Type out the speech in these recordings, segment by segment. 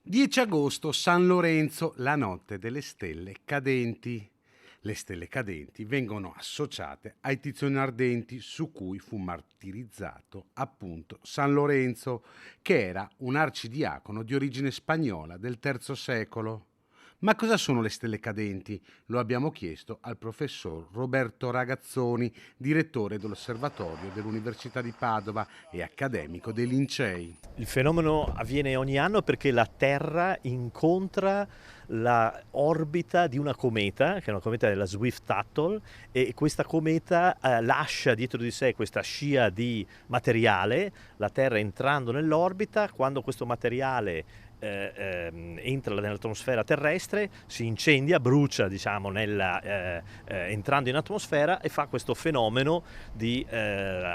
10 agosto, San Lorenzo, la notte delle stelle cadenti. Le stelle cadenti vengono associate ai tizioni ardenti su cui fu martirizzato appunto San Lorenzo, che era un arcidiacono di origine spagnola del III secolo. Ma cosa sono le stelle cadenti? Lo abbiamo chiesto al professor Roberto Ragazzoni, direttore dell'Osservatorio dell'Università di Padova e accademico dei Lincei. Il fenomeno avviene ogni anno perché la Terra incontra la orbita di una cometa, che è una cometa della Swift-Tuttle, e questa cometa lascia dietro di sé questa scia di materiale. La Terra, entrando nell'orbita, quando questo materiale entra nell'atmosfera terrestre, si incendia, brucia, diciamo, entrando in atmosfera, e fa questo fenomeno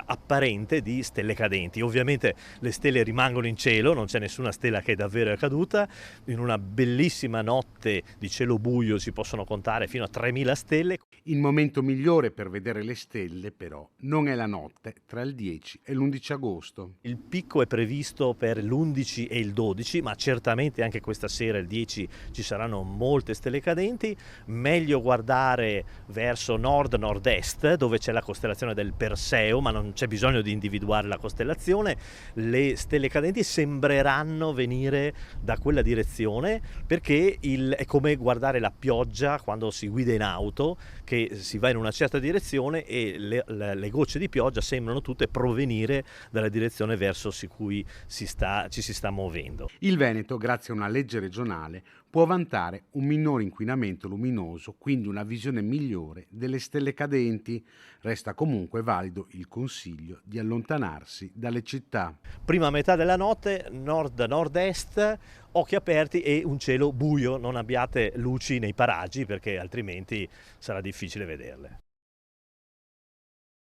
apparente di stelle cadenti. Ovviamente le stelle rimangono in cielo, non c'è nessuna stella che è davvero caduta. In una bellissima notte di cielo buio si possono contare fino a 3000 stelle. Il momento migliore per vedere le stelle, però, non è la notte tra il 10 e l'11 agosto. Il picco è previsto per l'11 e il 12, ma certamente anche questa sera, il 10, ci saranno molte stelle cadenti. Meglio guardare verso nord-nord-est, dove c'è la costellazione del Perseo, ma non c'è bisogno di individuare la costellazione. Le stelle cadenti sembreranno venire da quella direzione, perché è come guardare la pioggia quando si guida in auto, che si va in una certa direzione e le gocce di pioggia sembrano tutte provenire dalla direzione verso cui ci si sta muovendo. Il Veneto, grazie a una legge regionale, può vantare un minore inquinamento luminoso, quindi una visione migliore delle stelle cadenti. Resta comunque valido il consiglio di allontanarsi dalle città. Prima metà della notte, nord-nord-est, occhi aperti e un cielo buio, non abbiate luci nei paraggi perché altrimenti sarà difficile vederle.